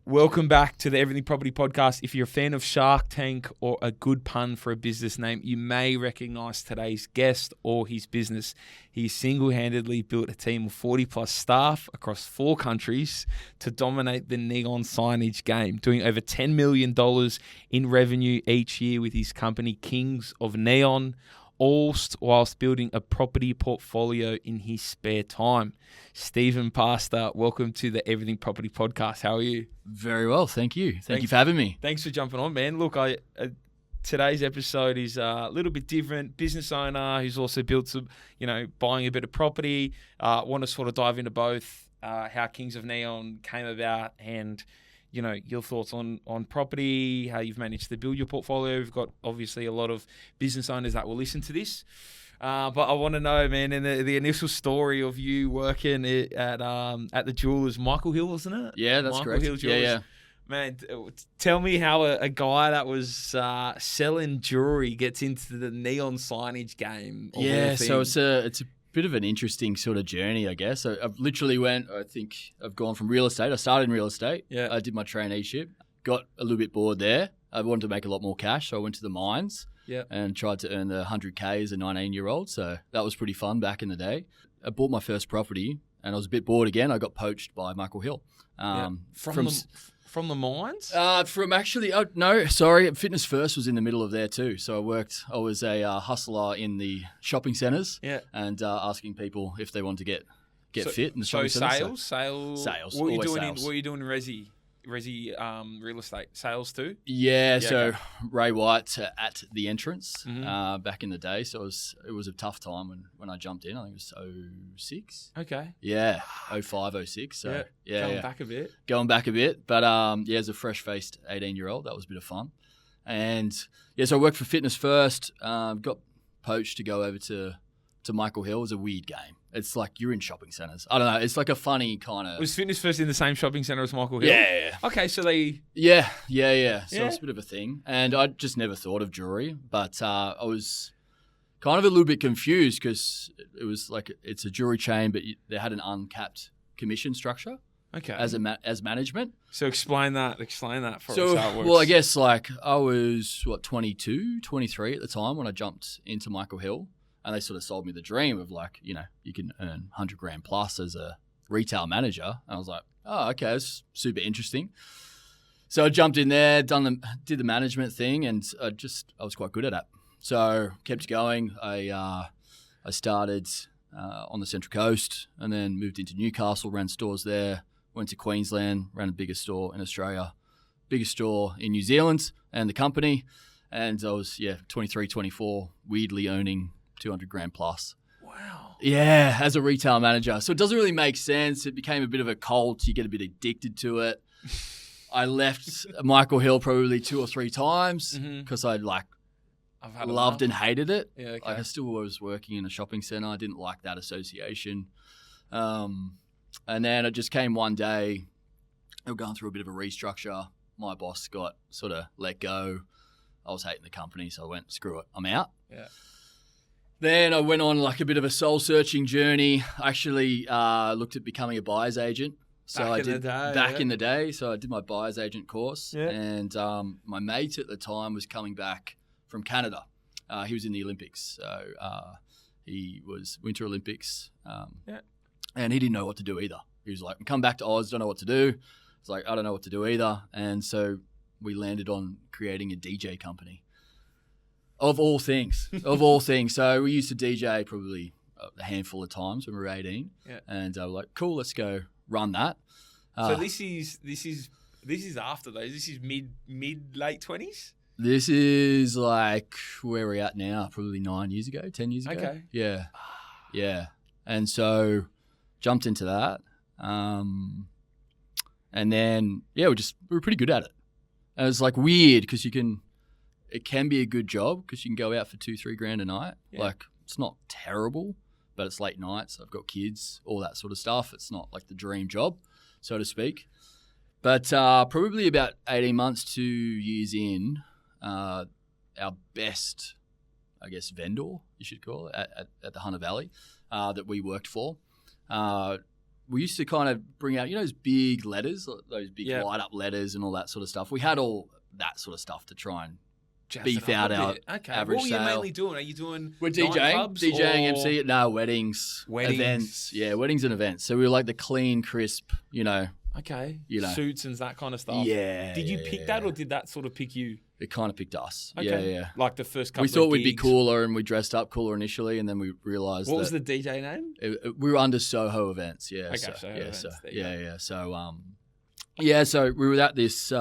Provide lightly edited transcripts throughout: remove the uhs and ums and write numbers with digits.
Welcome back to the Everything Property Podcast. If you're a fan of Shark Tank or a good pun for a business name, you may recognize today's guest or his business. He single-handedly built a team of 40-plus staff across 4 countries to dominate the neon signage game, doing over $10 million in revenue each year with his company, Kings of Neon, all whilst building a property portfolio in his spare time. Stephen Pastor, welcome to the Everything Property Podcast. How are you? Very well, thank you. Thank you for having me. Thanks for jumping on, man. Look, today's episode is a little bit different. Business owner who's also built some, buying a bit of property. Want to sort of dive into both how Kings of Neon came about and your thoughts on property, how you've managed to build your portfolio. We've got obviously a lot of business owners that will listen to this. But I want to know, man, in the initial story of you working at the Jewelers, Michael Hill, wasn't it? Yeah, that's correct. Hill Jewelers. Yeah. Man, tell me how a guy that was selling jewelry gets into the neon signage game. Yeah, so it's a bit of an interesting sort of journey, I guess. I've literally I've gone from real estate. I started in real estate. Yeah. I did my traineeship, got a little bit bored there. I wanted to make a lot more cash, so I went to the mines and tried to earn the 100K as a 19-year-old. So that was pretty fun back in the day. I bought my first property and I was a bit bored again. I got poached by Michael Hill. From the mines? No, sorry. Fitness First was in the middle of there too. So I was a hustler in the shopping centres and asking people if they wanted to get fit in the shopping centres. Sales. Sales. What were you doing in resi real estate? Sales too? Yeah, so Ray White at the entrance back in the day. So it was a tough time when I jumped in. I think it was 06. Okay. Yeah, 05, 06. So Going back a bit. Going back a bit. But as a fresh-faced 18-year-old, that was a bit of fun. And so I worked for Fitness First. Got poached to go over to Michael Hill. It was a weird game. It's like you're in shopping centres. I don't know. It's like a funny kind of... Was Fitness First in the same shopping centre as Michael Hill? Yeah. Okay, so they... Yeah. So it's a bit of a thing. And I just never thought of jewellery. But I was kind of a little bit confused because it was like it's a jewellery chain, but they had an uncapped commission structure as management. So explain that for us, how it works. Well, I guess like I was, 22, 23 at the time when I jumped into Michael Hill. And they sort of sold me the dream of like, you can earn 100 grand plus as a retail manager. And I was like, oh, okay, that's super interesting. So I jumped in there, did the management thing, and I was quite good at it. So kept going. I started on the Central Coast and then moved into Newcastle, ran stores there, went to Queensland, ran the biggest store in Australia, biggest store in New Zealand and the company. And I was, 23, 24, weirdly owning 200 grand plus. Wow. Yeah, as a retail manager. So it doesn't really make sense. It became a bit of a cult. You get a bit addicted to it. I left Michael Hill probably 2 or 3 times because I loved and hated it. Yeah, okay. I still was working in a shopping centre. I didn't like that association. And then it just came one day. They were going through a bit of a restructure. My boss got sort of let go. I was hating the company, so I went, screw it, I'm out. Yeah. Then I went on like a bit of a soul-searching journey. I actually looked at becoming a buyer's agent. So in the day. So I did my buyer's agent course. Yeah. And my mate at the time was coming back from Canada. He was in the Olympics. So he was Winter Olympics. And he didn't know what to do either. He was like, I'm coming back to Oz, don't know what to do. It's like, I don't know what to do either. And so we landed on creating a DJ company. Of all things. So we used to DJ probably a handful of times when we were 18. Yeah. And I was like, cool, let's go run that. So this is after those. This is mid late 20s? This is like where we're at now, probably 10 years ago. Okay. Yeah. Yeah. And so jumped into that. And then, we were pretty good at it. And it's like weird because it can be a good job because you can go out for 2-3 grand a night. Yeah. Like it's not terrible, but it's late nights. I've got kids, all that sort of stuff. It's not like the dream job, so to speak. But probably about 18 months, 2 years in, our best, I guess, vendor, you should call it, at the Hunter Valley that we worked for, we used to kind of bring out, those big letters, those big light up letters and all that sort of stuff. We had all that sort of stuff to try and beef out our average What were you sale. mainly doing? Are you doing We're DJing, MC, weddings, events. Yeah, weddings and events. So we were like the clean, crisp, Okay. Suits and that kind of stuff. Yeah. Did you pick that or did that sort of pick you? It kind of picked us. Okay. Yeah. Like the first couple we thought of we'd be gigs. cooler and we dressed up cooler initially and then we realised What was the DJ name? We were under Soho Events. Yeah. Okay, so, Soho yeah, Events. so, There you go. yeah. So we were at this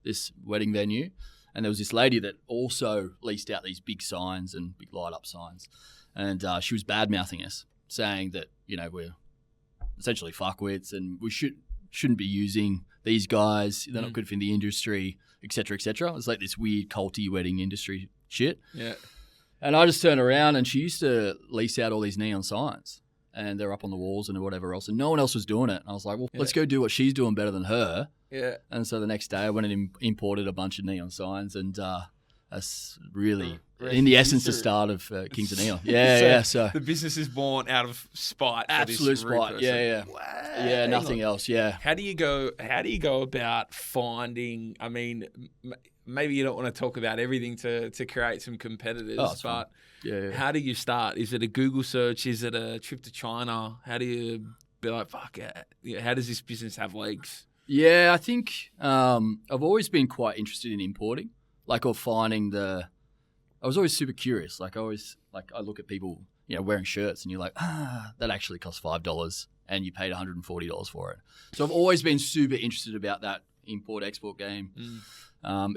this wedding venue and there was this lady that also leased out these big signs and big light up signs. And she was bad-mouthing us, saying that, we're essentially fuckwits and we shouldn't be using these guys. They're not good for the industry, et cetera, et cetera. It's like this weird culty wedding industry shit. Yeah. And I just turned around and she used to lease out all these neon signs and they're up on the walls and whatever else. And no one else was doing it. And I was like, well, let's go do what she's doing better than her. Yeah. And so the next day I went and imported a bunch of neon signs and that's really, in the essence, the start of Kings of Neon. Yeah. So the business is born out of spite. Absolute for this spite. Yeah. Wow. Yeah, nothing else. Yeah. How do you go about finding? I mean, maybe you don't want to talk about everything to create some competitors, but how do you start? Is it a Google search? Is it a trip to China? How do you be like, fuck it? How does this business have legs? Yeah, I think I've always been quite interested in importing, or finding I was always super curious. I look at people, wearing shirts and you're like, that actually costs $5 and you paid $140 for it. So I've always been super interested about that import-export game.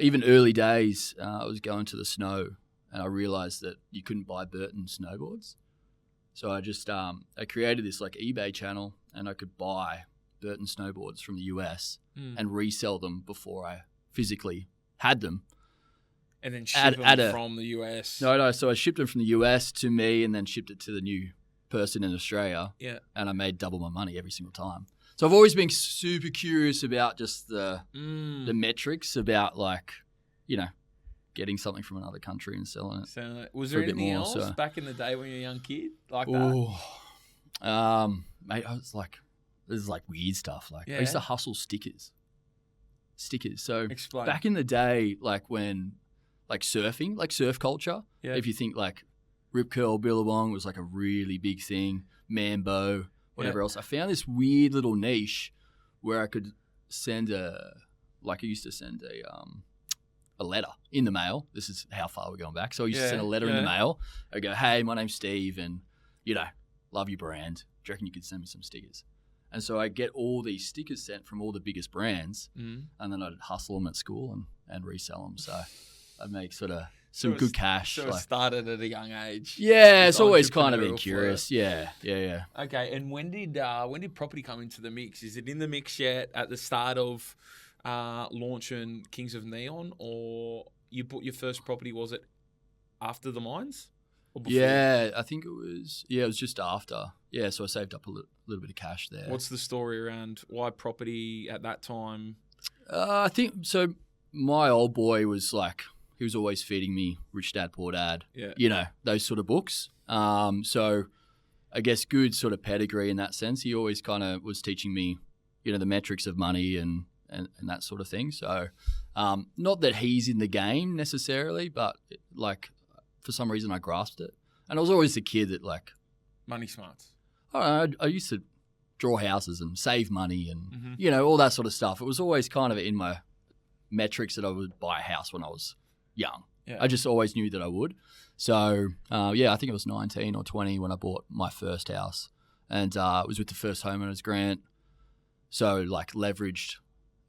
Even early days, I was going to the snow and I realized that you couldn't buy Burton snowboards. So I just I created this eBay channel and I could buy Burton snowboards from the US and resell them before I physically had them. And then ship them from the US. No. So I shipped them from the US to me and then shipped it to the new person in Australia. Yeah. And I made double my money every single time. So I've always been super curious about just the metrics about getting something from another country and selling it. So was there anything else back in the day when you were a young kid like that? Mate, I was this is weird stuff. I used to hustle stickers. So explain. Back in the day, when surfing, surf culture. Yeah. If you think Rip Curl Billabong was a really big thing, Mambo, whatever else. I found this weird little niche where I could send I used to send a letter in the mail. This is how far we're going back. So I used to send a letter in the mail. I go, hey, my name's Steve and, love your brand. Do you reckon you could send me some stickers? And so I get all these stickers sent from all the biggest brands and then I'd hustle them at school and resell them. So I'd make some good cash. So it started at a young age. Yeah, it's always kind of been curious. Yeah. Okay, and when did property come into the mix? Is it in the mix yet at the start of launching Kings of Neon, or you bought your first property, was it after the mines? Or before? Yeah, I think it was just after. Yeah, so I saved up a little bit of cash there. What's the story around why property at that time? I think so. My old boy was he was always feeding me Rich Dad Poor Dad. Yeah. Those sort of books. So I guess good sort of pedigree in that sense. He always kind of was teaching me, the metrics of money and that sort of thing. So not that he's in the game necessarily, but for some reason I grasped it. And I was always the kid that money smarts. I used to draw houses and save money and, all that sort of stuff. It was always kind of in my metrics that I would buy a house when I was young. Yeah. I just always knew that I would. So, I think it was 19 or 20 when I bought my first house. And it was with the first homeowners grant. So, leveraged,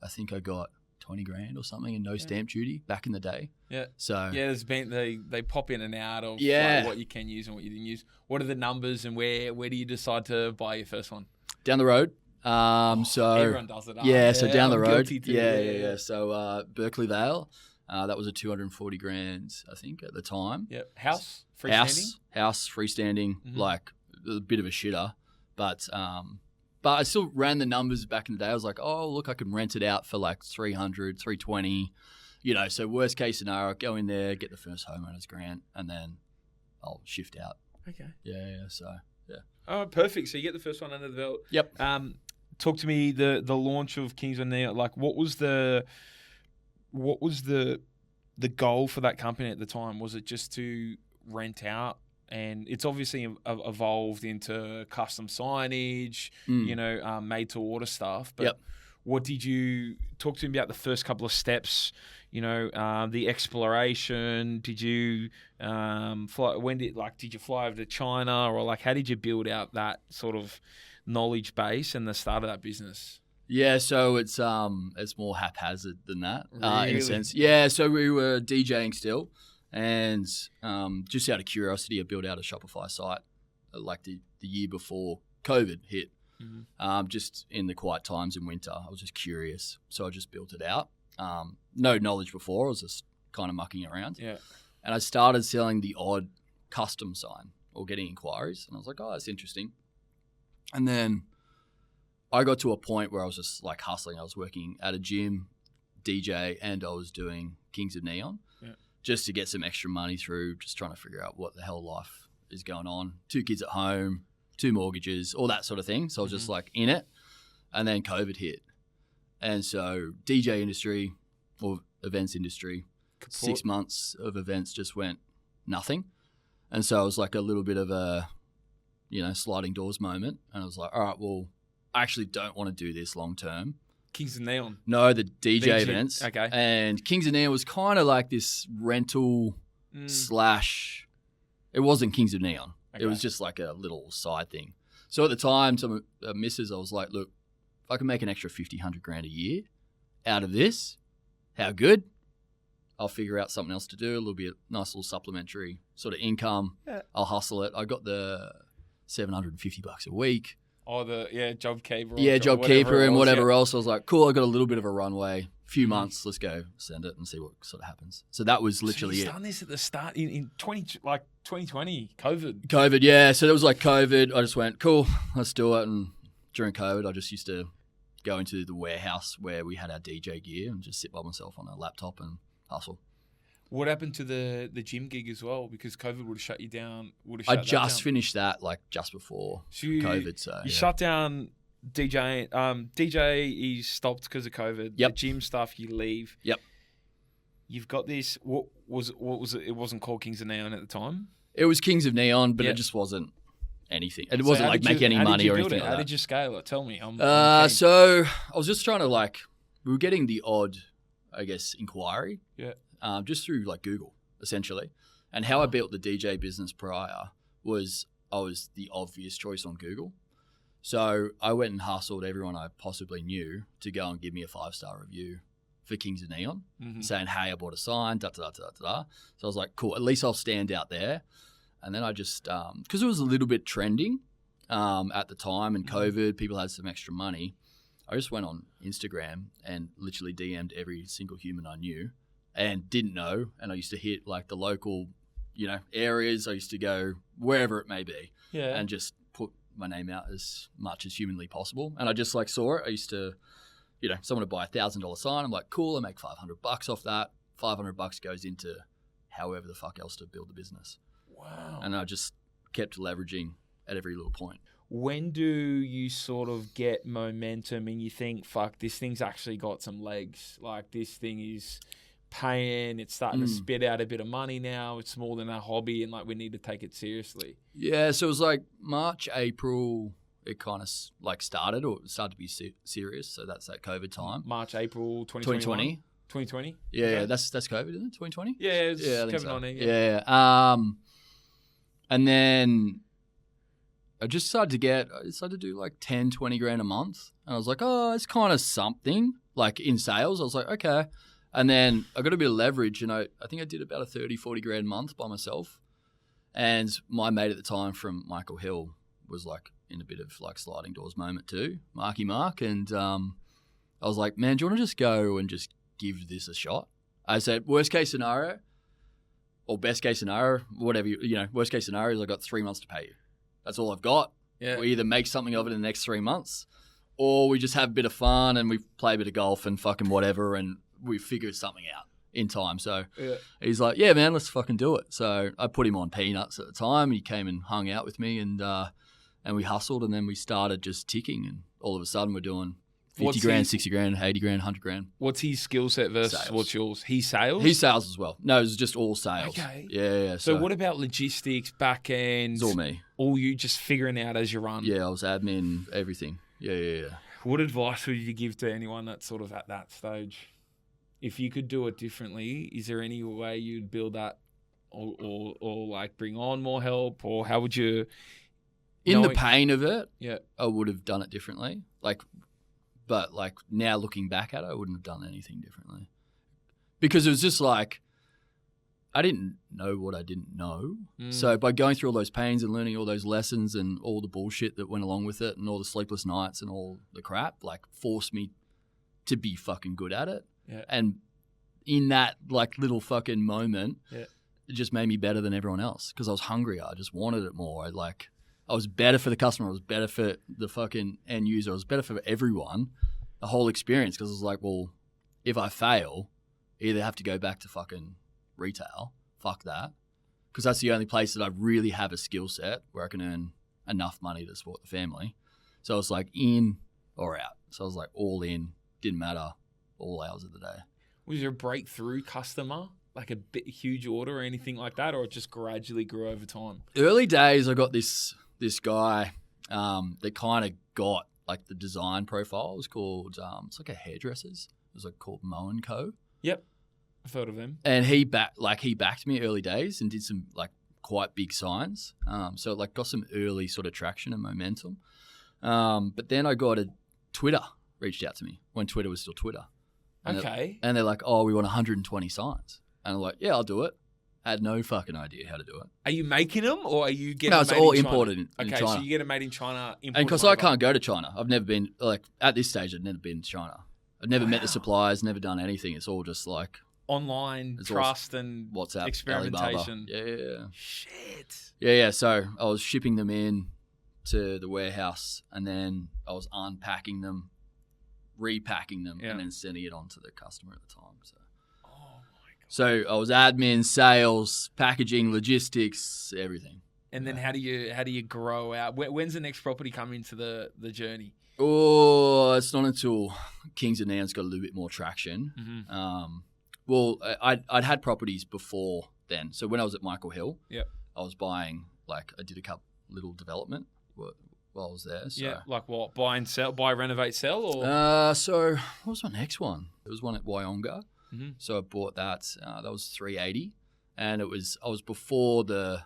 I think I got 20 grand or something and no stamp duty back in the day. Yeah. So there's been they pop in and out of what you can use and what you didn't use. What are the numbers and where do you decide to buy your first one? Down the road. So everyone does it. So down the road. Yeah. So Berkeley Vale, that was a 240 grand, I think, at the time. Yeah. House freestanding. House freestanding, a bit of a shitter, but I still ran the numbers back in the day. I was like, oh, look, I can rent it out for 300, 320. So worst case scenario, I'll go in there, get the first homeowners grant, and then I'll shift out. Okay. Yeah. So, yeah. Oh, perfect. So you get the first one under the belt. Yep. Talk to me the launch of Kings of Neon. Like, what was the goal for that company at the time? Was it just to rent out? And it's obviously evolved into custom signage, made to order stuff. But what did you talk to me about the first couple of steps? The exploration. Did you fly? Did you fly over to China, or like how did you build out that sort of knowledge base and the start of that business? Yeah, so it's more haphazard than that, in a sense. Yeah, so we were DJing still, and just out of curiosity, I built out a Shopify site like the year before COVID hit. Mm-hmm. Just in the quiet times in winter, I was just curious, so I just built it out. No knowledge before, I was just kind of mucking around. Yeah, and I started selling the odd custom sign or getting inquiries, and I was like, oh, that's interesting. And then I got to a point where I was just like hustling. I was working at a gym, DJ, and I was doing Kings of Neon just to get some extra money through, just trying to figure out what the hell life is going on. 2 kids at home, 2 mortgages, all that sort of thing. So I was just like in it. And then COVID hit. And so DJ industry or events industry, 6 months of events just went nothing. And so it was like a little bit of a, sliding doors moment. And I was like, all right, well, I actually don't want to do this long term. Kings of Neon? No, the DJ events. Okay. And Kings of Neon was kind of like this rental slash, it wasn't Kings of Neon. Okay. It was just like a little side thing. So at the time, some missus, I was like, look, if I can make an extra 50, 100 grand a year out of this, how good? I'll figure out something else to do. It'll be a nice little supplementary sort of income. Yeah. I'll hustle it. I got the $750 a week. Oh, JobKeeper. Yeah, JobKeeper and whatever else. I was like, cool, I got a little bit of a runway, few months, let's go send it and see what sort of happens. So that was literally it. So done this at the start in 2020, COVID. COVID, yeah. So that was like COVID. I just went, cool, let's do it. And during COVID, I just used to go into the warehouse where we had our DJ gear and just sit by myself on a laptop and hustle. What happened to the gym gig as well? Because COVID would have shut you down. I just finished that just before COVID. So you shut down DJ. DJ is stopped because of COVID. Yep. The gym stuff you leave. Yep. You've got this. What was it? It wasn't called Kings of Neon at the time. It was Kings of Neon, but it just wasn't anything. It wasn't like making any money or anything like that. How did you scale it? Tell me. So I was just trying to we were getting the odd, I guess, inquiry. Yeah. Just through Google, essentially. And how I built the DJ business prior was I was the obvious choice on Google. So I went and hustled everyone I possibly knew to go and give me a 5-star review for Kings of Neon, saying, hey, I bought a sign, da-da-da-da-da. So I was like, cool, at least I'll stand out there. And then I just, because it was a little bit trending at the time and COVID, people had some extra money. I just went on Instagram and literally DM'd every single human I knew and didn't know. And I used to hit the local, areas. I used to go wherever it may be and just put my name out as much as humanly possible. And I just saw it. I used to, someone would buy $1,000 sign. I'm like, cool, I make $500 off that. $500 goes into however the fuck else to build the business. Wow. And I just kept leveraging at every little point. When do you sort of get momentum and you think, fuck, this thing's actually got some legs? This thing is paying, it's starting to spit out a bit of money now. It's more than a hobby and we need to take it seriously. Yeah, so it was March, April, it kind of started to be serious. So that's that COVID time. March, April 2020. 2020? Yeah, okay. That's COVID, isn't it? 2020? Yeah, it's COVID-19. Yeah. And then I started to do 10, 20 grand a month. And I was like, oh, it's kind of something in sales. I was like, okay. And then I got a bit of leverage and I think I did about a 30, 40 grand a month by myself. And my mate at the time from Michael Hill was in a bit of sliding doors moment too, Marky Mark. And I was like, man, do you want to just go and just give this a shot? I said, worst case scenario or best case scenario, whatever, worst case scenario is I got 3 months to pay you. That's all I've got. Yeah. We either make something of it in the next 3 months or we just have a bit of fun and we play a bit of golf and fucking whatever and we figured something out in time. So he's like, yeah, man, let's fucking do it. So I put him on peanuts at the time. He came and hung out with me and and we hustled, and then we started just ticking, and all of a sudden we're doing 50 grand, 60 grand, 80 grand, 100 grand. What's his skill set versus Sales. what's yours? He sales? He sales as well. No, it was just all sales. Okay. Yeah. So what about logistics, back end? It's all me. All you just figuring out as you run? Yeah, I was admin, everything. Yeah. What advice would you give to anyone that's sort of at that stage? If you could do it differently, is there any way you'd build that or like bring on more help, or how would you... In the pain of it, yeah, I would have done it differently. But now looking back at it, I wouldn't have done anything differently. Because it was just like, I didn't know what I didn't know. So by going through all those pains and learning all those lessons and all the bullshit that went along with it and all the sleepless nights and all the crap, forced me to be fucking good at it. Yeah. And in that little fucking moment, it just made me better than everyone else because I was hungrier. I just wanted it more. I was better for the customer. I was better for the fucking end user. I was better for everyone, the whole experience. Because I was like, well, if I fail, I either have to go back to fucking retail. Fuck that. Because that's the only place that I really have a skill set where I can earn enough money to support the family. So I was like in or out. So I was like all in. Didn't matter. All hours of the day. Was there a breakthrough customer? Like a huge order or anything like that? Or it just gradually grew over time? Early days, I got this guy that kind of got the design profile. It was called it's like a hairdresser's. It was called Moe & Co. Yep, I've heard of them. And he backed me early days and did some quite big signs. So it got some early sort of traction and momentum. But then I got Twitter reached out to me when Twitter was still Twitter. And they're like, oh, we want 120 signs. And I'm like, yeah, I'll do it. I had no fucking idea how to do it. Are you making them or are you getting them made in China? No, it's all imported in China. Okay, so you get them made in China. And because I can't go to China. I've never been, at this stage, I've never been to China. I've never met the suppliers, never done anything. It's all just online trust and WhatsApp, experimentation. Yeah. Shit. Yeah. So I was shipping them in to the warehouse and then I was unpacking them, repacking them, and then sending it on to the customer at the time. So I was admin, sales, packaging, logistics, everything. And then how do you grow out? When's the next property come into the journey? Oh, it's not until Kings and Now's got a little bit more traction. Mm-hmm. Well, I'd had properties before then. So when I was at Michael Hill, I was buying I did a couple little development while I was there. So. Yeah, like what? Buy and sell, buy, renovate, sell, or? So what was my next one? It was one at Wyonga. Mm-hmm. So I bought that. That was $380, and I was before the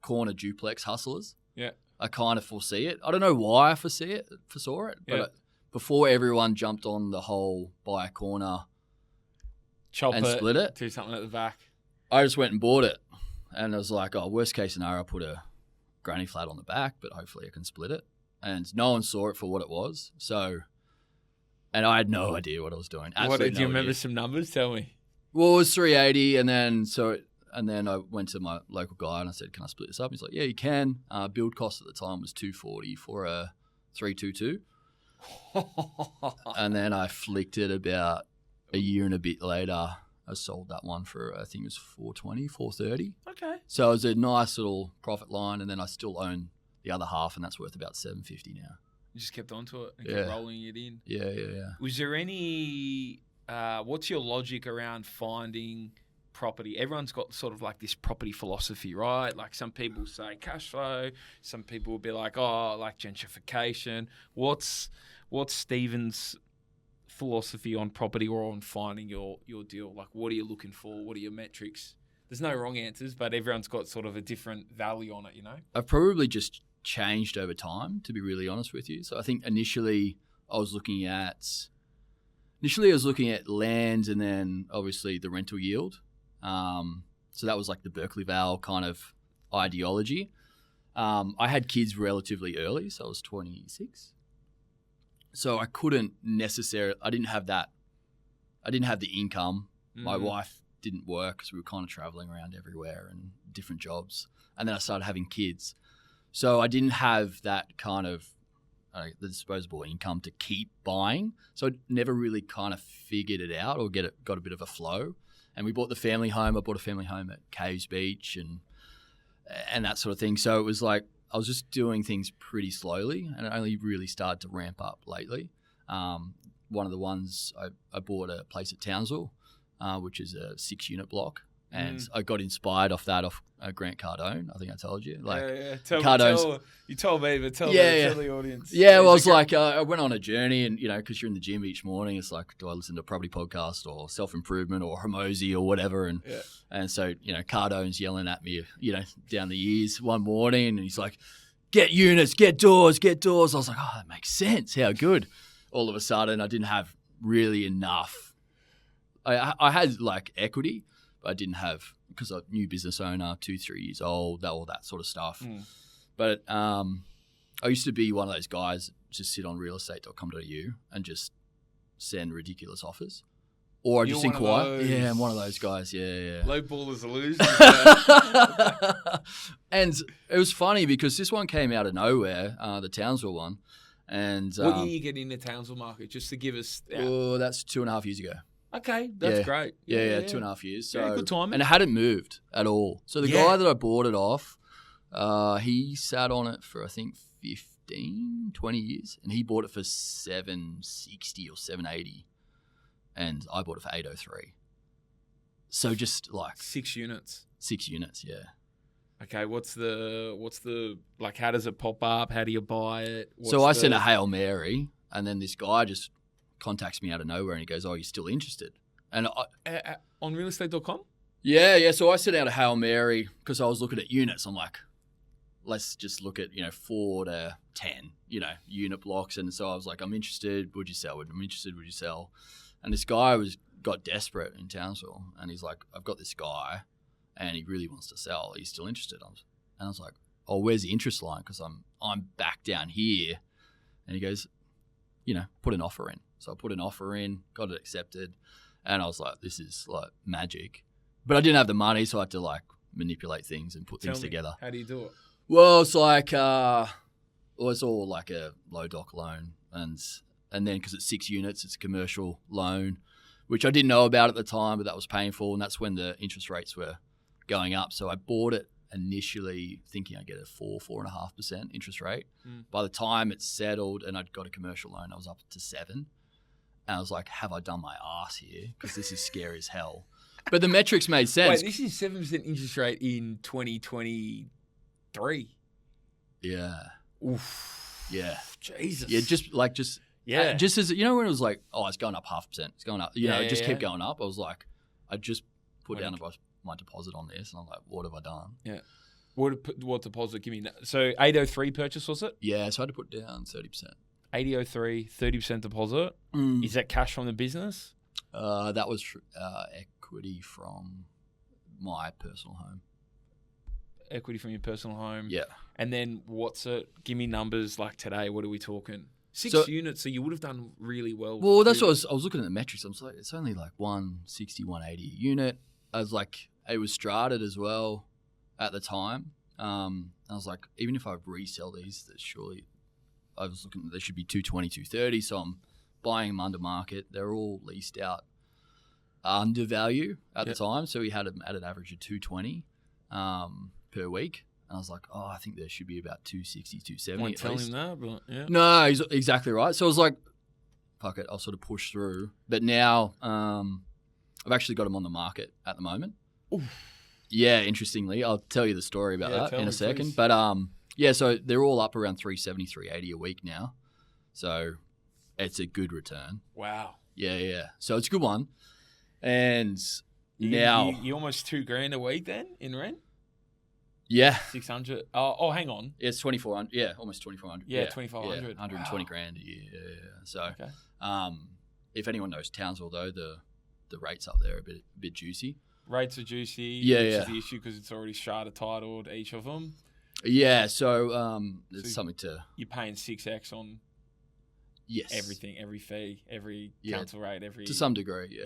corner duplex hustlers. Yeah, I kind of foresee it. I don't know why I foresaw it, but before everyone jumped on the whole buy a corner, chop and split it, do something at the back. I just went and bought it, and I was like, oh, worst case scenario, I'll put a granny flat on the back, but hopefully I can split it. And no one saw it for what it was, so. And I had no idea what I was doing. Do you remember some numbers? Tell me. Well, it was 380, and then I went to my local guy and I said, "Can I split this up?" He's like, "Yeah, you can." Build cost at the time was $240 for a 322, and then I flicked it about a year and a bit later. I sold that one for I think it was $420, $430. Okay. So it was a nice little profit line, and then I still own the other half, and that's worth about $750 now. You just kept onto it and kept rolling it in. Yeah. Was there any, what's your logic around finding property? Everyone's got sort of this property philosophy, right? Some people say cash flow. Some people will be like, oh, gentrification. What's Stephen's philosophy on property or on finding your deal? What are you looking for? What are your metrics? There's no wrong answers, but everyone's got sort of a different value on it, I've probably just changed over time, to be really honest with you. So I think initially I was looking at land and then obviously the rental yield. So that was the Berkeley Vale kind of ideology. I had kids relatively early, so I was 26. So I couldn't necessarily, I didn't have the income. Mm-hmm. My wife didn't work because we were kind of traveling around everywhere and different jobs. And then I started having kids. So I didn't have that kind of the disposable income to keep buying. So I never really kind of figured it out or got a bit of a flow. And we bought the family home. I bought a family home at Caves Beach and that sort of thing. So it was I was just doing things pretty slowly, and it only really started to ramp up lately. One of the ones I bought a place at Townsville, which is a 6-unit block. And I got inspired off Grant Cardone. I think I told you. You told me, but tell the audience. Yeah, well, I was like, I went on a journey, and because you're in the gym each morning, it's like, do I listen to a property podcast or self-improvement or Hormozy or whatever? And so, Cardone's yelling at me, down the years one morning, and he's like, get units, get doors. I was like, oh, that makes sense. How good. All of a sudden, I didn't have really enough. I had like equity. I didn't have, because I'm a new business owner, 2-3 years old, all that sort of stuff. But I used to be one of those guys that just sit on realestate.com.au and just send ridiculous offers. Or I just inquire. Yeah, I'm one of those guys. Yeah. Low ballers are losers. And it was funny because this one came out of nowhere, the Townsville one. And what year you get in the Townsville market? Just to give us. Oh, that's 2.5 years ago. Okay, that's great. Yeah, 2.5 years. So good timing. And it hadn't moved at all. So the guy that I bought it off, he sat on it for I think 15, 20 years, and he bought it for $760 or $780, and I bought it for $803. So just like 6 units. 6 units, yeah. Okay, what's the like? How does it pop up? How do you buy it? So I sent a Hail Mary, and then this guy just contacts me out of nowhere and he goes, oh, you're still interested? And on realestate.com? Yeah. So I sent out a Hail Mary because I was looking at units. I'm like, let's just look at, 4 to 10, unit blocks. And so I was like, I'm interested. Would you sell? I'm interested. Would you sell? And this guy got desperate in Townsville, and he's like, I've got this guy and he really wants to sell. Are you still interested? And I was like, oh, where's the interest line? Because I'm back down here. And he goes, put an offer in. So I put an offer in, got it accepted, and I was like, this is like magic. But I didn't have the money, so I had to like manipulate things and put things together. How do you do it? Well, it's like, it's all like a low doc loan. And then because it's 6 units, it's a commercial loan, which I didn't know about at the time, but that was painful. And that's when the interest rates were going up. So I bought it initially thinking I'd get a 4.5% interest rate. By the time it's settled and I'd got a commercial loan, I was up to 7. And I was like, have I done my ass here? Because this is scary as hell. But the metrics made sense. Wait, this is 7% interest rate in 2023. Yeah. Oof. Yeah. Jesus. Yeah, just as, when it was like, oh, it's going up 0.5%. It's going up. It just kept going up. I was like, I just put down my deposit on this. And I'm like, what have I done? Yeah. What deposit? Give me that. So 803 purchase, was it? Yeah, so I had to put down 30%. 803, 30% deposit. Is that cash from the business? That was equity from my personal home. Equity from your personal home. Yeah. And then what's it? Give me numbers like today. What are we talking? 6 units, so you would have done really well. Well, that's what I was looking at the metrics. I was like, it's only like 160, 180 a unit. I was like, it was strata as well at the time. I was like, even if I resell these, that surely I was looking, they should be 220, 230. So I'm buying them under market. They're all leased out under value at the time. So we had them at an average of 220 per week. And I was like, oh, I think there should be about 260, 270 Won't tell him that, but yeah. No, he's exactly right. So I was like, fuck it, I'll sort of push through. But now I've actually got them on the market at the moment. Oof. Yeah, interestingly. I'll tell you the story about that in a second. Please. But so they're all up around 370, 380 a week now. So it's a good return. Wow. Yeah. So it's a good one. And you almost $2,000 a week then in rent? Yeah. 600. Oh, hang on. Yeah, it's 2,400. Yeah, almost 2,400. Yeah, 2,500. Yeah, 120 grand a year. Yeah. So, if anyone knows Townsville though, the rates up there are a bit juicy. Rates are juicy. Yeah, which is the issue because it's already strata titled each of them. Yeah. So there's something to. You're paying 6x on. Yes. Everything, every fee, every council rate, every. To some degree,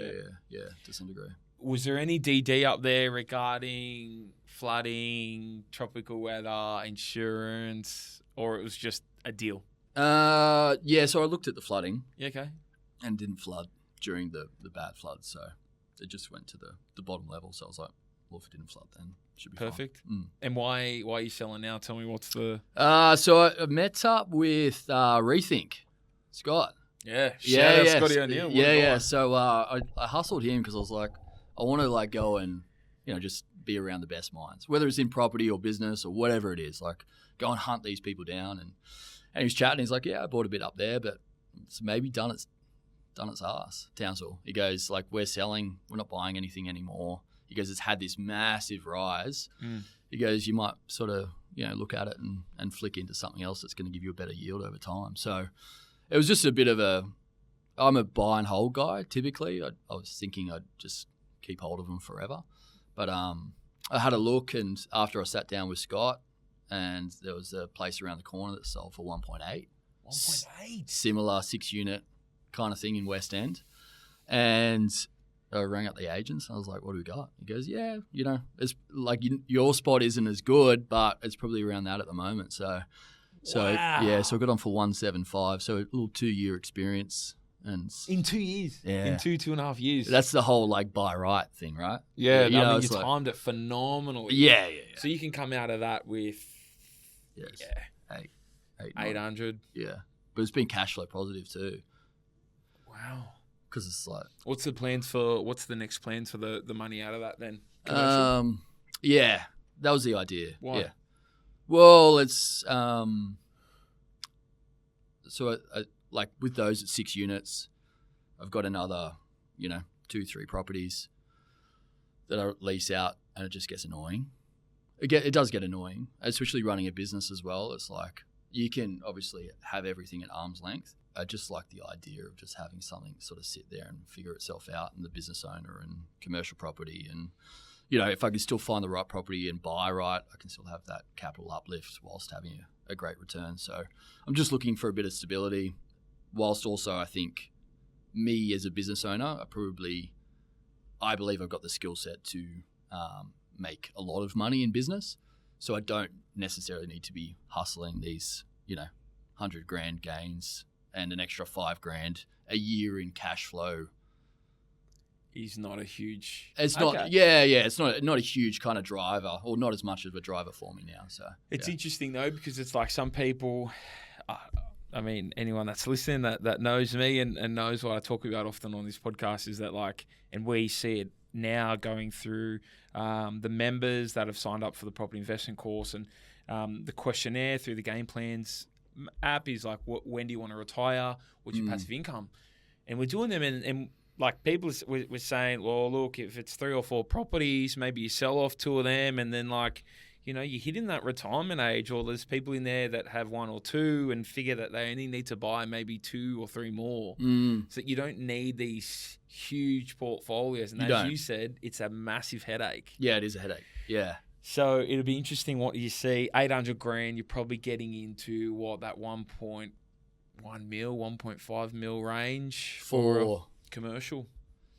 yeah. To some degree. Was there any DD up there regarding flooding, tropical weather, insurance, or it was just a deal? Yeah, so I looked at the flooding. Yeah, okay. And didn't flood during the bad flood, so it just went to the bottom level. So I was like, Well, if it didn't flood, then it should be perfect. Fine. And why are you selling now? Tell me what's the... So I met up with Rethink, Scott. Yeah. Shout out Scotty O'Neill. Yeah. So I hustled him because I was like, I want to like go and, just be around the best minds, whether it's in property or business or whatever it is. Like, go and hunt these people down. And he was chatting. He's like, yeah, I bought a bit up there, but it's maybe done its ass, Townsville. He goes, like, we're selling, we're not buying anything anymore. He goes, it's had this massive rise. He goes, you might sort of, look at it and flick into something else that's going to give you a better yield over time. So it was just a bit of I'm a buy and hold guy typically. I was thinking I'd just keep hold of them forever. But I had a look, and after I sat down with Scott, and there was a place around the corner that sold for 1.8. 1.8? Similar 6-unit kind of thing in West End. And I rang up the agents. I was like, what do we got? He goes, yeah, it's like your spot isn't as good, but it's probably around that at the moment. So wow. Yeah, so I got on for 175. So a little 2-year experience. And in 2 years? Yeah. In 2.5 years? That's the whole like buy right thing, right? Yeah, you timed it phenomenally. Yeah. So you can come out of that with 800. Yeah. But it's been cash flow positive too. Wow. Because it's like, what's the next plans for the money out of that then? Yeah, that was the idea. Why? Yeah. Well, it's so I, like with those at 6 units, I've got another 2-3 properties that I lease out, and it just gets annoying. It does get annoying, especially running a business as well. It's like you can obviously have everything at arm's length. I just like the idea of just having something sort of sit there and figure itself out, and the business owner and commercial property. And, if I can still find the right property and buy right, I can still have that capital uplift whilst having a great return. So I'm just looking for a bit of stability, whilst also I think me as a business owner, I believe I've got the skill set to make a lot of money in business. So I don't necessarily need to be hustling these, 100 grand gains and an extra 5 grand a year in cash flow. He's not a huge... It's not... Okay. Yeah. It's not a huge kind of driver, or not as much of a driver for me now. So it's interesting though, because it's like some people... I mean, anyone that's listening that knows me and knows what I talk about often on this podcast is that like, and we see it now going through the members that have signed up for the property investment course and the questionnaire through the game plans app is like, when do you want to retire? What's your passive income? And we're doing them and like people we're saying, well, look, if it's 3 or 4 properties, maybe you sell off 2 of them and then like, you're hitting that retirement age, or there's people in there that have 1 or 2 and figure that they only need to buy maybe 2 or 3 more. So you don't need these huge portfolios. And as you said, it's a massive headache. Yeah, it is a headache. Yeah. So it'll be interesting what you see. 800 grand, you're probably getting into that 1.1 mil, 1.5 mil range for commercial.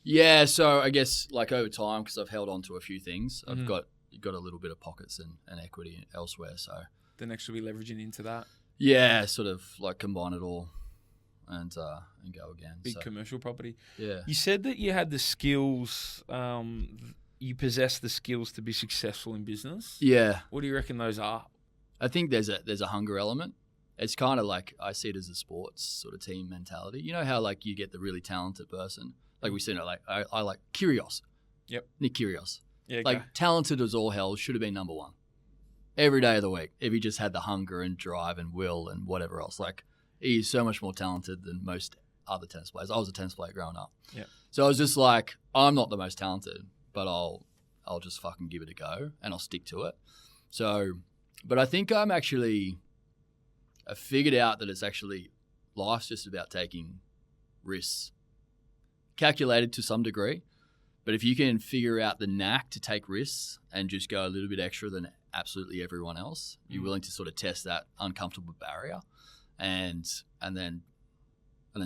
Yeah, so I guess like over time, because I've held on to a few things, I've got a little bit of pockets and equity elsewhere. So the next will be leveraging into that. Yeah, sort of like combine it all and go again. Big commercial property. Yeah. You said that you had the skills, you possess the skills to be successful in business. Yeah. What do you reckon those are? I think there's a hunger element. It's kind of like, I see it as a sports sort of team mentality. You know how like you get the really talented person? Like we said, like I like Kyrgios. Yep. Nick Kyrgios. Yeah, like talented as all hell, should have been number 1 every day of the week if he just had the hunger and drive and will and whatever else. Like he's so much more talented than most other tennis players. I was a tennis player growing up. Yeah. So I was just like, I'm not the most talented, but I'll just fucking give it a go and I'll stick to it. So, but I think I figured out that it's actually, life's just about taking risks, calculated to some degree. But if you can figure out the knack to take risks and just go a little bit extra than absolutely everyone else, you're willing to sort of test that uncomfortable barrier and then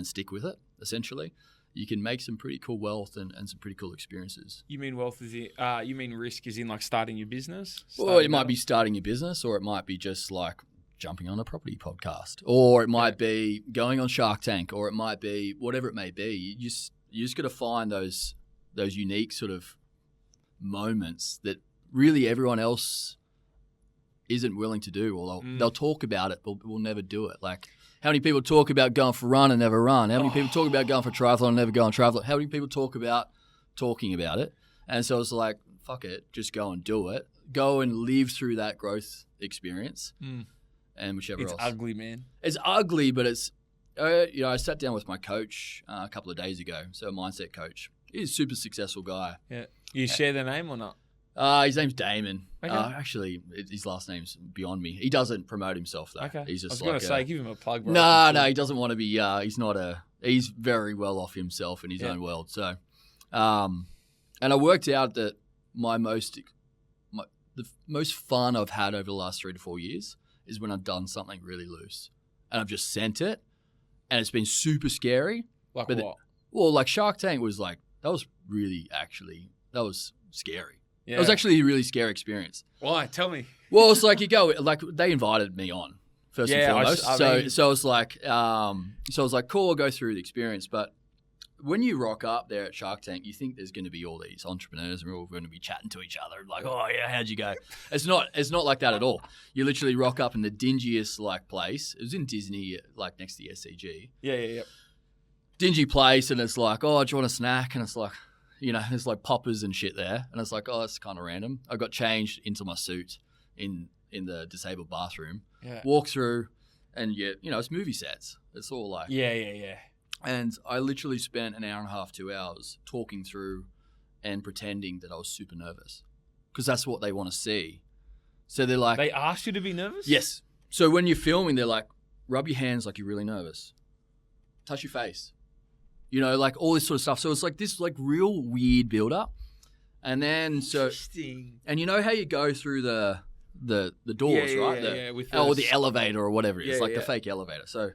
stick with it, essentially, you can make some pretty cool wealth and some pretty cool experiences. You mean wealth you mean risk is in like starting your business? Well, it might be starting your business, or it might be just like jumping on a property podcast, or it might be going on Shark Tank, or it might be whatever it may be. You just got to find those unique sort of moments that really everyone else isn't willing to do, or they'll talk about it, but will never do it. Like, how many people talk about going for a run and never run? How many people talk about going for a triathlon and never go on triathlon? How many people talk about talking about it? And so it's like, fuck it, just go and do it. Go and live through that growth experience, and whichever else. It's ugly, man. It's ugly, but it's, I sat down with my coach a couple of days ago, so a mindset coach. He's a super successful guy. Yeah. You share the name or not? His name's Damon. Okay. Actually, his last name's beyond me. He doesn't promote himself though. Okay. He's just I was going to say, give him a plug, bro. No, he doesn't want to be. He's very well off himself in his own world. So, and I worked out that the most fun I've had over the last 3 to 4 years is when I've done something really loose and I've just sent it, and it's been super scary. Like what? Like Shark Tank was like, that was scary. Yeah. It was actually a really scary experience. Why? Tell me. Well, it's like they invited me on first and foremost. So it's like, cool, I'll go through the experience. But when you rock up there at Shark Tank, you think there's going to be all these entrepreneurs and we're all going to be chatting to each other like, oh yeah, how'd you go? It's not like that at all. You literally rock up in the dingiest like place. It was in Disney, like next to the SCG. Yeah. Dingy place, and it's like, oh, do you want a snack? And it's like, there's like poppers and shit there. And it's like, oh, that's kind of random. I got changed into my suit in the disabled bathroom. Yeah. Walk through, and it's movie sets. It's all like... Yeah. And I literally spent an hour and a half, 2 hours talking through and pretending that I was super nervous. Because that's what they want to see. So they're like... They asked you to be nervous? Yes. So when you're filming, they're like, rub your hands like you're really nervous. Touch your face. Like all this sort of stuff. So it's like this like real weird build up. And then Interesting. And you know how you go through the doors, right? Or the elevator or whatever it is, the fake elevator. So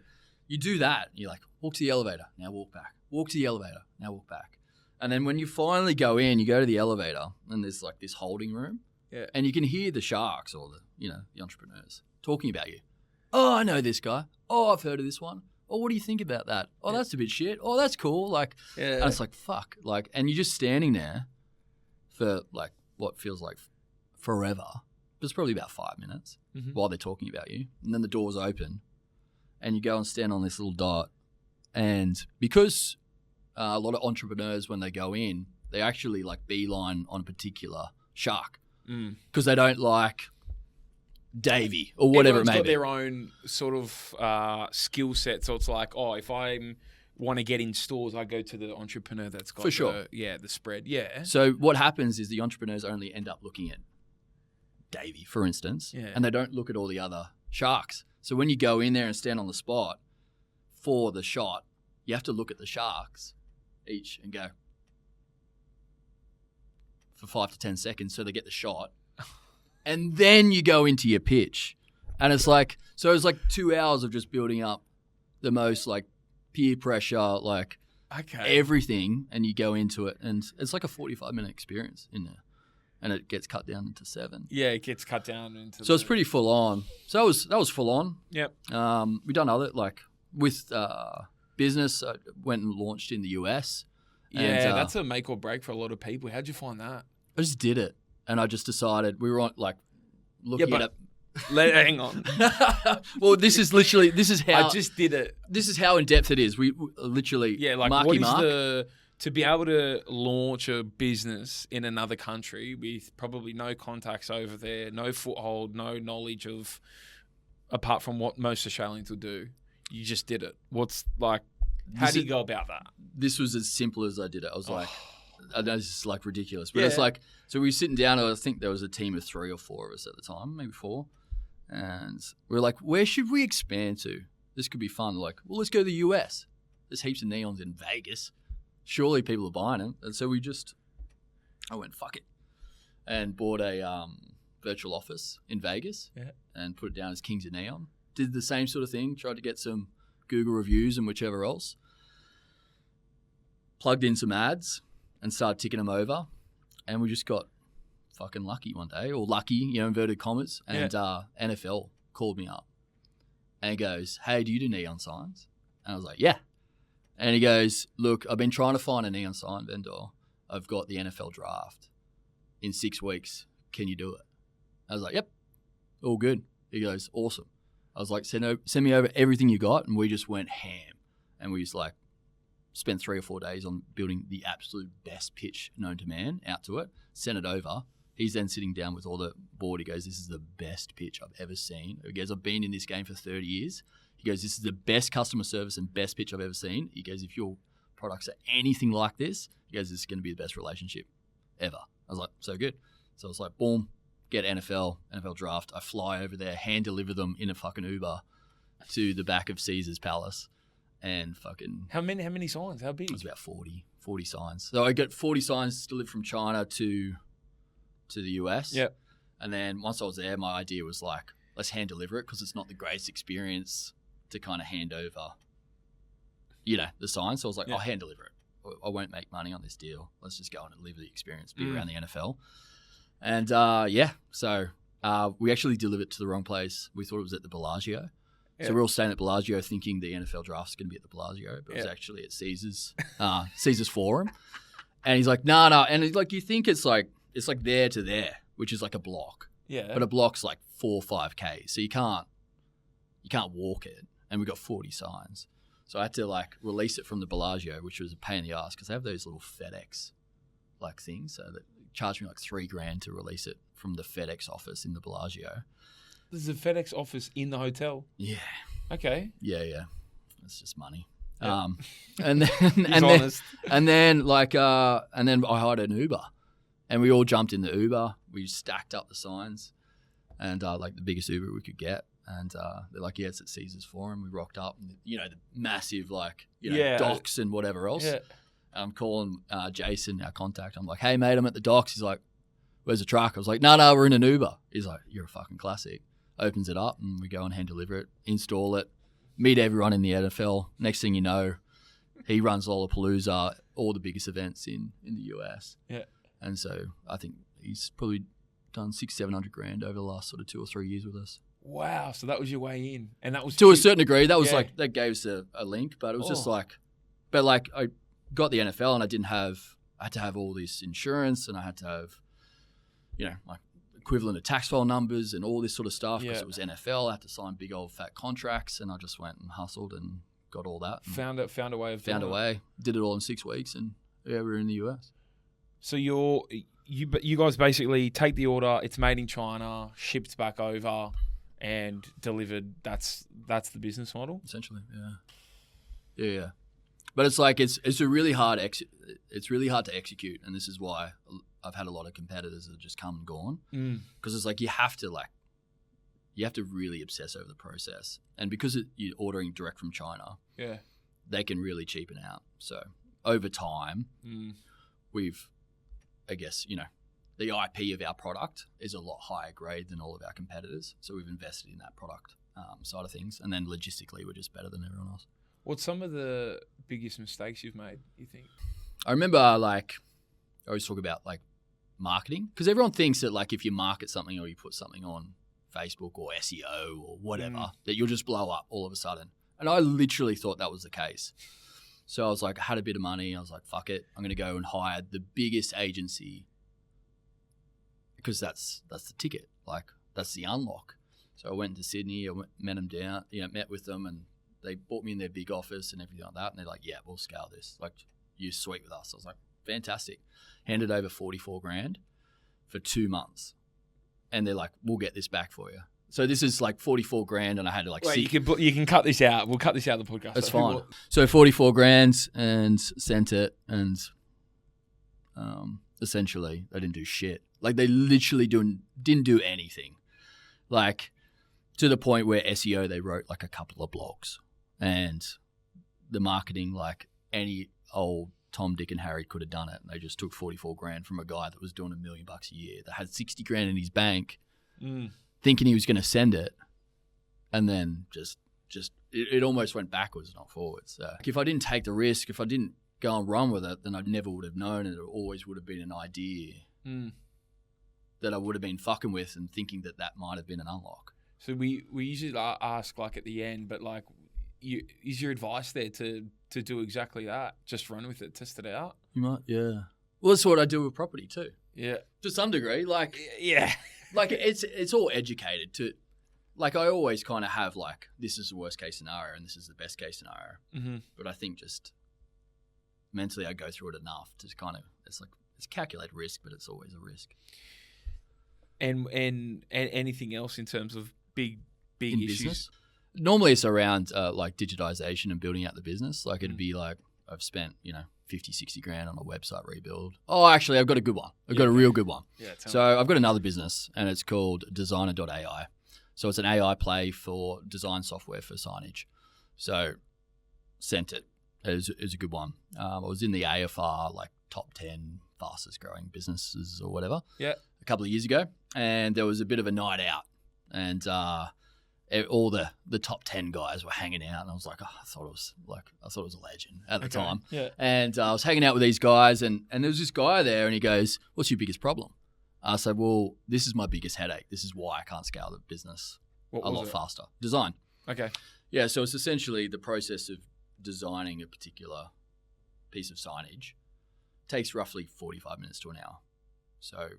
you do that. You're like, walk to the elevator, now walk back. Walk to the elevator, now walk back. And then when you finally go in, you go to the elevator and there's like this holding room. Yeah. And you can hear the sharks or the entrepreneurs talking about you. Oh, I know this guy. Oh, I've heard of this one. Oh, what do you think about that? Oh, that's a bit shit. Oh, that's cool. Like, and it's like, fuck. Like, and you're just standing there for like what feels like forever. But it's probably about 5 minutes while they're talking about you. And then the doors open and you go and stand on this little dot. And because a lot of entrepreneurs, when they go in, they actually like beeline on a particular shark because they don't like Davey or whatever Everyone's it may got be. their own sort of skill set. So it's like, if I want to get in stores, I go to the entrepreneur that's got the spread. Yeah. So what happens is the entrepreneurs only end up looking at Davey, for instance, and they don't look at all the other sharks. So when you go in there and stand on the spot for the shot, you have to look at the sharks each and go for 5 to 10 seconds so they get the shot. And then you go into your pitch. And it's like 2 hours of just building up the most like peer pressure, like everything. And you go into it and it's like a 45-minute experience in there. And it gets cut down into 7. Yeah, it gets cut down into. So it's pretty full on. So that was full on. Yep. We've done other like with business. I went and launched in the US. Yeah, that's a make or break for a lot of people. How'd you find that? I just did it, and I just decided we were on like looking at it. Hang on. Well, this is how I just did it. This is how in depth it is. We literally to be able to launch a business in another country with probably no contacts over there, no foothold, no knowledge of, apart from what most Australians will do, you just did it. How do you go about that? This was as simple as I did it. I was like, I know this is like ridiculous, but it's like, so we were sitting down, I think there was a team of 3 or 4 of us at the time, maybe 4. And we were like, where should we expand to? This could be fun. Like, well, let's go to the US. There's heaps of neons in Vegas. Surely people are buying them. And so I went, fuck it. And bought a virtual office in Vegas and put it down as Kings of Neon. Did the same sort of thing, tried to get some Google reviews and whichever else. Plugged in some ads and started ticking them over. And we just got fucking lucky one day, or lucky, inverted commas. And NFL called me up and goes, hey, do you do neon signs? And I was like, yeah. And he goes, look, I've been trying to find a neon sign vendor. I've got the NFL draft. in 6 weeks. Can you do it? I was like, yep, all good. He goes, awesome. I was like, send me over everything you got. And we just went ham. And we just like spent 3 or 4 days on building the absolute best pitch known to man out to it, sent it over. He's then sitting down with all the board. He goes, this is the best pitch I've ever seen. He goes, I've been in this game for 30 years. He goes, this is the best customer service and best pitch I've ever seen. He goes, if your products are anything like this, he goes, this is going to be the best relationship ever. I was like, so good. So I was like, boom, get NFL draft. I fly over there, hand deliver them in a fucking Uber to the back of Caesar's Palace. And fucking... How many signs? How big? It was about 40 signs. So I get 40 signs delivered from China to the US. Yep. And then once I was there, my idea was like, let's hand deliver it because it's not the greatest experience to kind of hand over, the signs. So I was like, I'll hand deliver it. I won't make money on this deal. Let's just go and deliver the experience, be around the NFL. And so we actually delivered it to the wrong place. We thought it was at the Bellagio. So we're all staying at Bellagio thinking the NFL draft's going to be at the Bellagio, but it was actually at Caesar's Forum. And he's like, no. And he's like, you think it's like there to there, which is like a block. Yeah. But a block's like 4 or 5K. So you can't walk it. And we got 40 signs. So I had to like release it from the Bellagio, which was a pain in the ass because they have those little FedEx like things. So that charged me like $3,000 to release it from the FedEx office in the Bellagio. There's a FedEx office in the hotel. Yeah. Okay. Yeah. It's just money. Yeah. And then and then I hired an Uber, and we all jumped in the Uber. We stacked up the signs, and like the biggest Uber we could get. And they're like, yeah, it's at Caesar's Forum. We rocked up, and the massive docks and whatever else. Yeah. I'm calling Jason, our contact. I'm like, hey mate, I'm at the docks. He's like, where's the truck? I was like, no, we're in an Uber. He's like, you're a fucking classic. Opens it up and we go and hand deliver it, install it, meet everyone in the NFL. Next thing you know, he runs Lollapalooza, all the biggest events in the US. Yeah. And so I think he's probably done $600,000-700,000 over the last sort of 2 or 3 years with us. Wow. So that was your way in. And that was to a certain degree. That was that gave us a link, but it was just like, I got the NFL and I had to have all this insurance and I had to have, like equivalent of tax file numbers and all this sort of stuff because it was NFL. I had to sign big old fat contracts and I just went and hustled and got all that. Found a way. Did it all in 6 weeks and we're in the US. So you guys basically take the order, it's made in China, shipped back over and delivered. That's the business model? Essentially, yeah. Yeah. But it's like it's a really hard it's really hard to execute, and this is why I've had a lot of competitors that have just come and gone because it's like you have to really obsess over the process, and because you're ordering direct from China, they can really cheapen out. So over time, we've, I guess, the IP of our product is a lot higher grade than all of our competitors, so we've invested in that product side of things, and then logistically we're just better than everyone else. What's some of the biggest mistakes you've made, you think? I remember, I always talk about, marketing. Because everyone thinks that, if you market something or you put something on Facebook or SEO or whatever, that you'll just blow up all of a sudden. And I literally thought that was the case. So I was like, I had a bit of money. I was like, fuck it. I'm going to go and hire the biggest agency because that's the ticket. That's the unlock. So I went to Sydney. Met with them and they brought me in their big office and everything like that. And they're like, yeah, we'll scale this. You're sweet with us. I was like, fantastic. Handed over $44,000 for 2 months. And they're like, we'll get this back for you. So this is $44,000 and I had to Wait, you can cut this out. We'll cut this out of the podcast. That's fine. So $44,000 and sent it and essentially they didn't do shit. They literally didn't do anything. To the point where SEO, they wrote a couple of blogs. And the marketing, any old Tom, Dick, and Harry could have done it. And they just took $44,000 from a guy that was doing $1 million a year, that had $60,000 in his bank, thinking he was going to send it, and then just it almost went backwards, not forwards. So if I didn't take the risk, if I didn't go and run with it, then I never would have known, and it always would have been an idea that I would have been fucking with and thinking that might have been an unlock. So we usually ask at the end, but is your advice there to do exactly that? Just run with it, test it out? You might, yeah. Well, that's what I do with property too. Yeah. To some degree, like Yeah. like it's all educated to. Like I always kind of have like this is the worst case scenario and this is the best case scenario. Mm-hmm. But I think just mentally I go through it enough to kind of it's calculated risk, but it's always a risk. And anything else in terms of big in issues? Business? Normally it's around like digitization and building out the business. Like it'd be like I've spent 50, 60 grand on a website rebuild. Oh, actually I've got a good one. I've got a real good one. Yeah. So I've got another business and it's called designer.ai. So it's an AI play for design software for signage. So sent it. It was a good one. I was in the AFR, like top 10 fastest growing businesses or whatever. Yeah. A couple of years ago. And there was a bit of a night out. And all the top 10 guys were hanging out. And I was like, I thought it was a legend at the time. Yeah. And I was hanging out with these guys and there was this guy there and he goes, what's your biggest problem? I said, well, this is my biggest headache. This is why I can't scale the business a lot faster. Design. Okay. Yeah, so it's essentially the process of designing a particular piece of signage takes roughly 45 minutes to an hour. So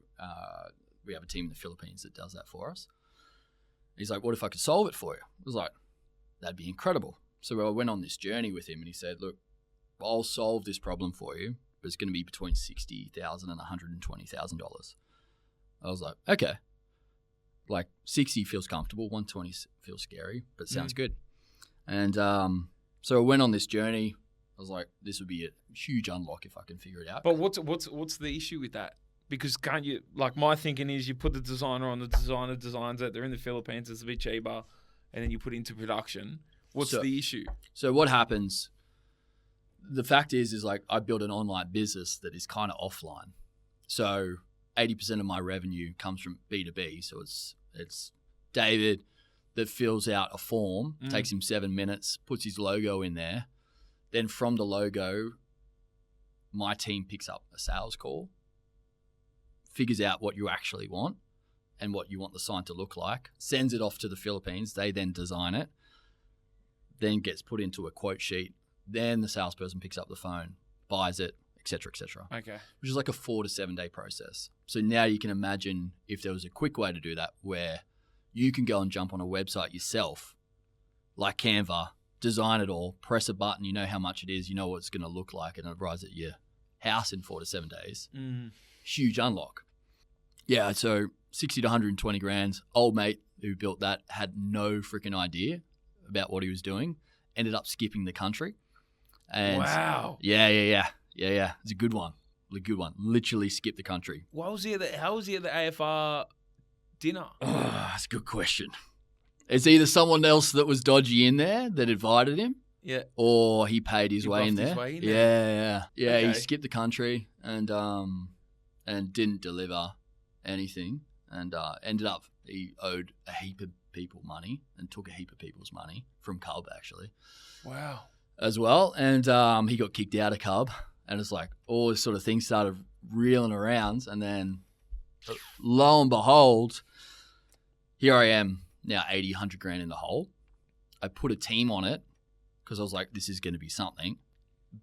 we have a team in the Philippines that does that for us. He's like, what if I could solve it for you? I was like, that'd be incredible. So I went on this journey with him and he said, look, I'll solve this problem for you, but it's going to be between $60,000 and $120,000. I was like, okay. Like 60 feels comfortable, 120 feels scary, but sounds good. And so I went on this journey. I was like, this would be a huge unlock if I can figure it out. But what's the issue with that? Because can't you, like my thinking is you put the designer on, the designer designs it, they're in the Philippines, it's a bit cheaper, and then you put it into production. What's the issue? So what happens, the fact is like I built an online business that is kind of offline. So 80% of my revenue comes from B2B. So it's David that fills out a form, takes him 7 minutes, puts his logo in there. Then from the logo, my team picks up a sales call, figures out what you actually want and what you want the sign to look like, sends it off to the Philippines. They then design it, then gets put into a quote sheet. Then the salesperson picks up the phone, buys it, et cetera, okay, which is like a 4 to 7 day process. So now you can imagine if there was a quick way to do that where you can go and jump on a website yourself, like Canva, design it all, press a button, you know how much it is, you know what it's going to look like, and it arrives at your house in 4 to 7 days. Huge unlock. Yeah, so 60 to 120 grand. Old mate who built that had no freaking idea about what he was doing, ended up skipping the country. And wow. Yeah. It's a good one. Literally skipped the country. How was he at the AFR dinner? Oh, that's a good question. It's either someone else that was dodgy in there that invited him, or he paid his way in there. Yeah. Okay. He skipped the country and didn't deliver anything, and ended up he owed a heap of people money and took a heap of people's money from Cub actually. Wow. As well, and he got kicked out of Cub, and it's like all this sort of things started reeling around, and then lo and behold, here I am now 80, 100 grand in the hole. I put a team on it because I was like, this is going to be something,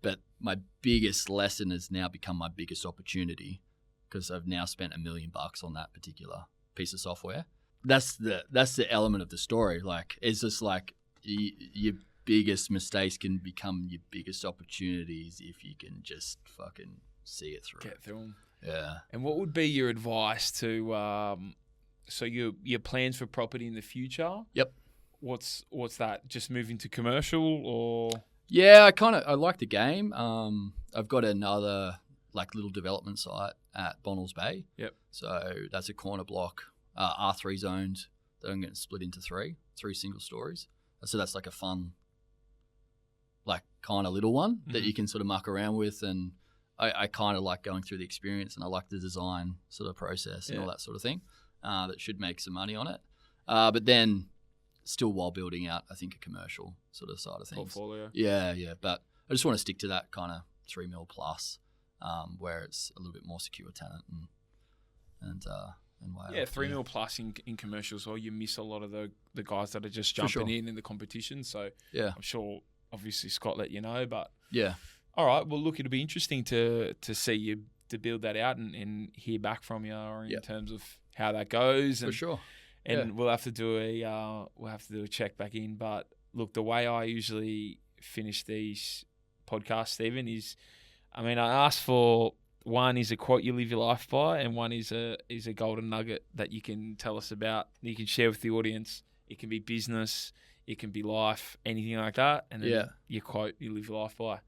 but my biggest lesson has now become my biggest opportunity because I've now spent $1 million on that particular piece of software. That's the element of the story. Like, it's just like your biggest mistakes can become your biggest opportunities if you can just fucking see it through. Get through them. Yeah. And what would be your advice to so your plans for property in the future? Yep. What's that? Just moving to commercial or? Yeah, I like the game. I've got another like little development site at Bonnells Bay. Yep. So that's a corner block, R3 zoned. That I'm going to split into three single stories. So that's like a fun, like kind of little one that you can sort of muck around with, and I kind of like going through the experience, and I like the design sort of process and all that sort of thing. That should make some money on it, but then still while building out, I think, a commercial sort of side of things. Portfolio. Yeah. But I just want to stick to that kind of 3 mil plus, where it's a little bit more secure tenant and wow. Yeah, 3 mil plus in commercials, or you miss a lot of the guys that are just jumping in the competition. So yeah, I'm sure obviously Scott let you know, but yeah. All right, well look, it'll be interesting to see you to build that out and hear back from you in terms of how that goes. And, for sure. And we'll have to do a check back in. But look, the way I usually finish these podcasts, Stephen, is, I ask for, one is a quote you live your life by, and one is a golden nugget that you can tell us about, you can share with the audience. It can be business, it can be life, anything like that. And then your quote you live your life by.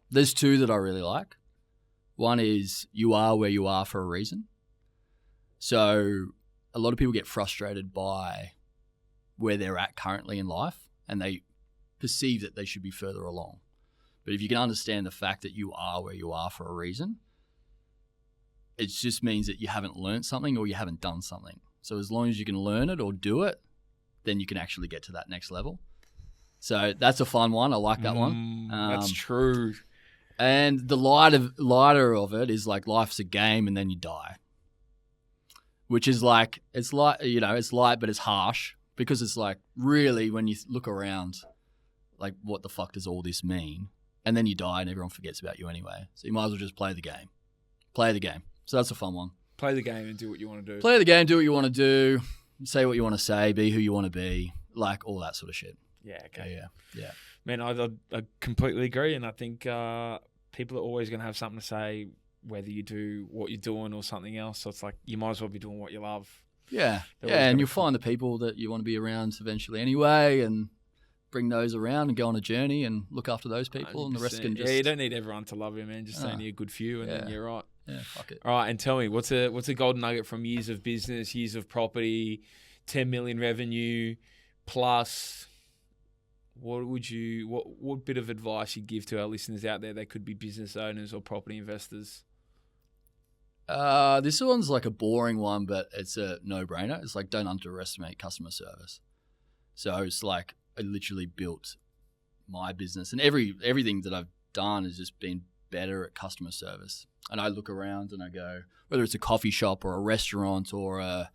There's two that I really like. One is, you are where you are for a reason. So a lot of people get frustrated by where they're at currently in life, and they perceive that they should be further along. But if you can understand the fact that you are where you are for a reason, it just means that you haven't learned something or you haven't done something. So as long as you can learn it or do it, then you can actually get to that next level. So that's a fun one. I like that one. That's true. And the lighter of it is like, life's a game and then you die. Which is like, it's light, it's light, but it's harsh, because it's like, really, when you look around, like, what the fuck does all this mean? And then you die and everyone forgets about you anyway. So you might as well just play the game. Play the game. So that's a fun one. Play the game and do what you want to do. Play the game, do what you want to do, say what you want to say, be who you want to be, like all that sort of shit. Yeah, okay. Yeah. Man, I completely agree. And I think people are always going to have something to say, whether you do what you're doing or something else. So it's like, you might as well be doing what you love. Yeah. And you'll find the people that you want to be around eventually anyway, and bring those around and go on a journey and look after those people, 100%. And the rest can just... Yeah, you don't need everyone to love you, man. Just only a good few, and then you're right. Yeah, fuck it. All right, and tell me, what's a golden nugget from years of business, years of property, 10 million revenue plus? What bit of advice you'd give to our listeners out there that could be business owners or property investors? This one's like a boring one, but it's a no-brainer. It's like, don't underestimate customer service. So it's like, I literally built my business, and everything that I've done has just been better at customer service. And I look around and I go, whether it's a coffee shop or a restaurant or a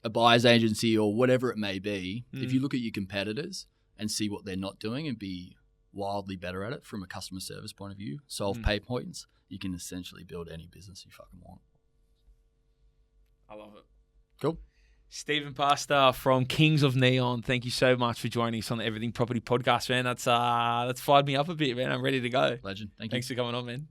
buyer's agency or whatever it may be, if you look at your competitors and see what they're not doing and be wildly better at it from a customer service point of view, solve pain points, you can essentially build any business you fucking want. I love it. Cool. Stephen Pastor from Kings of Neon, thank you so much for joining us on the Everything Property Podcast, man. That's fired me up a bit, man. I'm ready to go. Legend. Thanks for coming on, man.